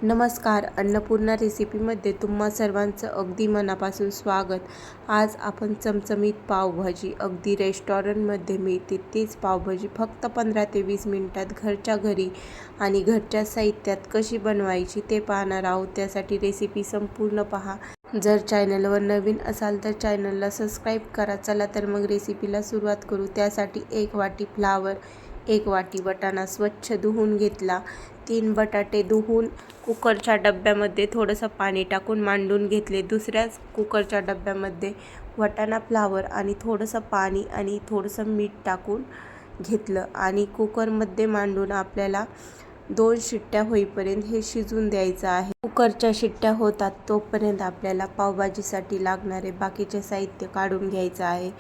नमस्कार. अन्नपूर्णा रेसिपीमध्ये तुम्हा सर्वांचं अगदी मनापासून स्वागत. आज आपण चमचमीत पावभाजी, अगदी रेस्टॉरंटमध्ये मिळते तीच पावभाजी फक्त 15 ते 20 मिनिटात घरच्या घरी आणि घरच्या साहित्यात कशी बनवायची ते पाहणार आहोत. त्यासाठी रेसिपी संपूर्ण पहा. जर चॅनलवर नवीन असाल तर चॅनलला सबस्क्राईब करा. चला तर मग रेसिपीला सुरुवात करू. त्यासाठी 1 वाटी फ्लावर, 1 वाटी वाटाणा स्वच्छ धुवून घेतला, 3 बटाटे धुवून कुकरच्या डब्यामध्ये थोडंसं पाणी टाकून मांडून घेतले. दुसऱ्याच कुकरच्या डब्यामध्ये वाटाणा, फ्लावर आणि थोडंसं पाणी आणि थोडंसं मीठ टाकून घेतलं आणि कुकरमध्ये मांडून आपल्याला 2 शिट्ट्या होईपर्यंत हे शिजून द्यायचं आहे. कुकरच्या शिट्ट्या होतात तोपर्यंत आपल्याला पावभाजीसाठी लागणारे बाकीचे साहित्य काढून घ्यायचं आहे.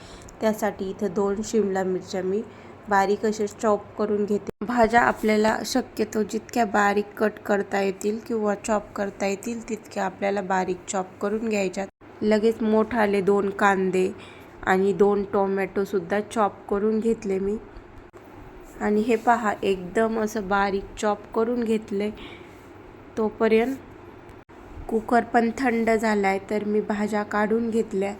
त्यासाठी इथं 2 शिमला मिरच्या मी बारीक असे चॉप करून घेते. भाज्या आपल्याला शक्यतो जितक्या बारीक कट करता येतील किंवा चॉप करता येतील तितक्या आपल्याला बारीक चॉप करून घ्यायच्यात. लगेच मोठाले 2 कांदे आणि 2 टोमॅटोसुद्धा चॉप करून घेतले मी. आणि हे पहा, एकदम असं बारीक चॉप करून घेतले. तोपर्यंत कुकर पण थंड झाला आहे तर मी भाज्या काढून घेतल्या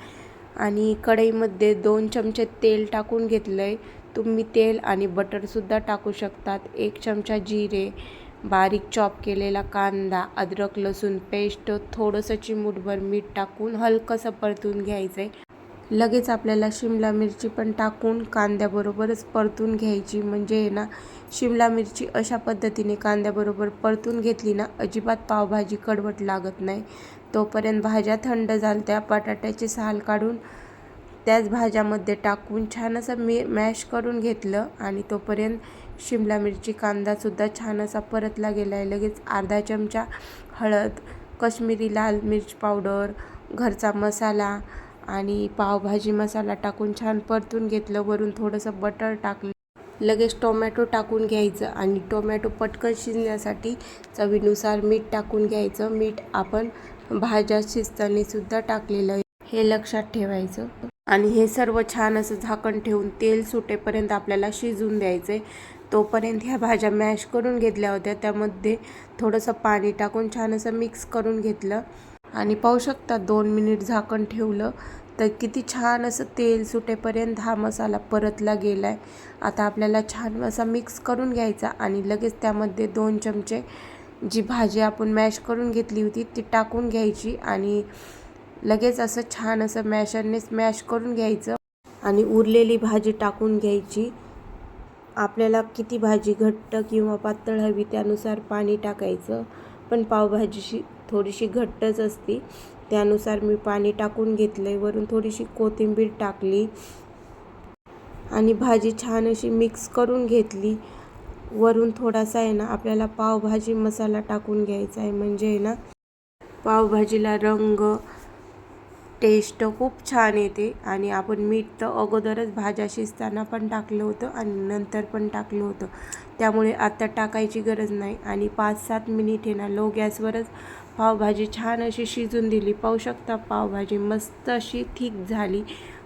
आणि कढईमध्ये 2 चमचे तेल टाकून घेतलं आहे. तुम्ही तेल आणि बटरसुद्धा टाकू शकतात. 1 चमचा जिरे, बारीक चॉप केलेला कांदा, अद्रक लसूण पेस्ट, थोडंसं चिमूटभर मीठ टाकून हलकंसं परतून घ्यायचं आहे. लगेच आपल्याला शिमला मिरची पण टाकून कांद्याबरोबरच परतून घ्यायची. म्हणजे ना, शिमला मिरची अशा पद्धतीने कांद्याबरोबर परतून घेतली ना, अजिबात पावभाजी कडवट लागत नाही. तोपर्यंत भाज्या थंड झाल्या. बटाट्याचे साल काढून त्याच भाज्यामध्ये टाकून छान असं मॅश करून घेतलं आणि तोपर्यंत शिमला मिरची, कांदासुद्धा छान असा परतला गेला आहे. लगेच अर्धा चमचा हळद, काश्मीरी लाल मिर्च पावडर, घरचा मसाला आणि पावभाजी मसाला टाकून छान परतून घेतलं. वरून थोडंसं बटर टाकलं. लगेच टोमॅटो टाकून घ्यायचं आणि टोमॅटो पटकन शिजण्यासाठी चवीनुसार मीठ टाकून घ्यायचं. मीठ आपण भाज्या शिजतानासुद्धा टाकलेलं आहे, हे लक्षात ठेवायचं. आणि हे सर्व छान असं झाकण ठेवून तेल सुटेपर्यंत आपल्याला शिजून द्यायचं आहे. तोपर्यंत ह्या भाज्या मॅश करून घेतल्या होत्या, त्यामध्ये थोडंसं पाणी टाकून छान असं मिक्स करून घेतलं आणि पाहू शकता 2 मिनिट झाकण ठेवलं तर किती छान असं तेल सुटेपर्यंत हा मसाला परतला गेला आहे. आता आपल्याला छान असा मिक्स करून घ्यायचा आणि लगेच त्यामध्ये 2 चमचे जी भाजी आपण मॅश करून घेतली होती ती टाकून घ्यायची आणि लगेच असं छान असं मॅशरने स्मॅश करून घ्यायचं आणि उरलेली भाजी टाकून घ्यायची. आपल्याला किती भाजी घट्ट किंवा पातळ हवी त्यानुसार पाणी टाकायचं. पण पावभाजीशी थोडीशी घट्टच असते, त्यानुसार मी पाणी टाकून घेतलं आहे. वरून थोडीशी कोथिंबीर टाकली आणि भाजी छान अशी मिक्स करून घेतली. वरून थोडासा आहे ना आपल्याला पावभाजी मसाला टाकून घ्यायचा आहे. म्हणजे आहे ना, पावभाजीला रंग, टेस्ट खूप छान येते. आणि आपण मीठ तर अगोदरच भाज्या शिजताना पण टाकलं होतं आणि नंतर पण टाकलं होतं, त्यामुळे आता टाकायची गरज नाही. आणि 5-7 मिनिट आहे ना लो गॅसवरच पावभाजी छान अशी शिजून दिली. पाहू शकता पावभाजी मस्त अशी थिक झाली.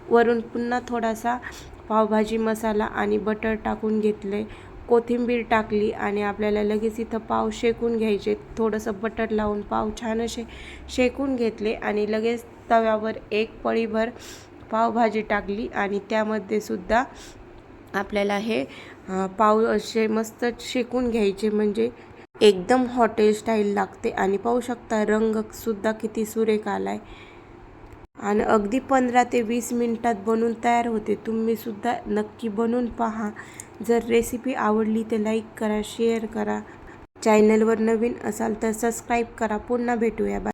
वरून पुन्हा थोडासा पावभाजी मसाला आणि बटर टाकून घेतले, कोथिंबीर टाकली आणि आपल्याला लगेच इथं पाव शेकून घ्यायचे. थोडंसं बटर लावून पाव छान असे शेकून घेतले आणि लगेच तव्यावर 1 पळीभर पावभाजी टाकली आणि त्यामध्ये सुद्धा आपल्याला हे पाव असे मस्त शेकून घ्यायचे. म्हणजे एकदम हॉटेल स्टाईल लागते. आणि पाहू शकता रंगसुद्धा किती सुरेख आला आहे आणि अगदी 15 ते 20 मिनिटात बनून तयार होते. तुम्हीसुद्धा नक्की बनवून पहा. जर रेसिपी आवडली तर लाईक करा, शेअर करा. चॅनलवर नवीन असाल तर सबस्क्राईब करा. पुन्हा भेटूया. बाय.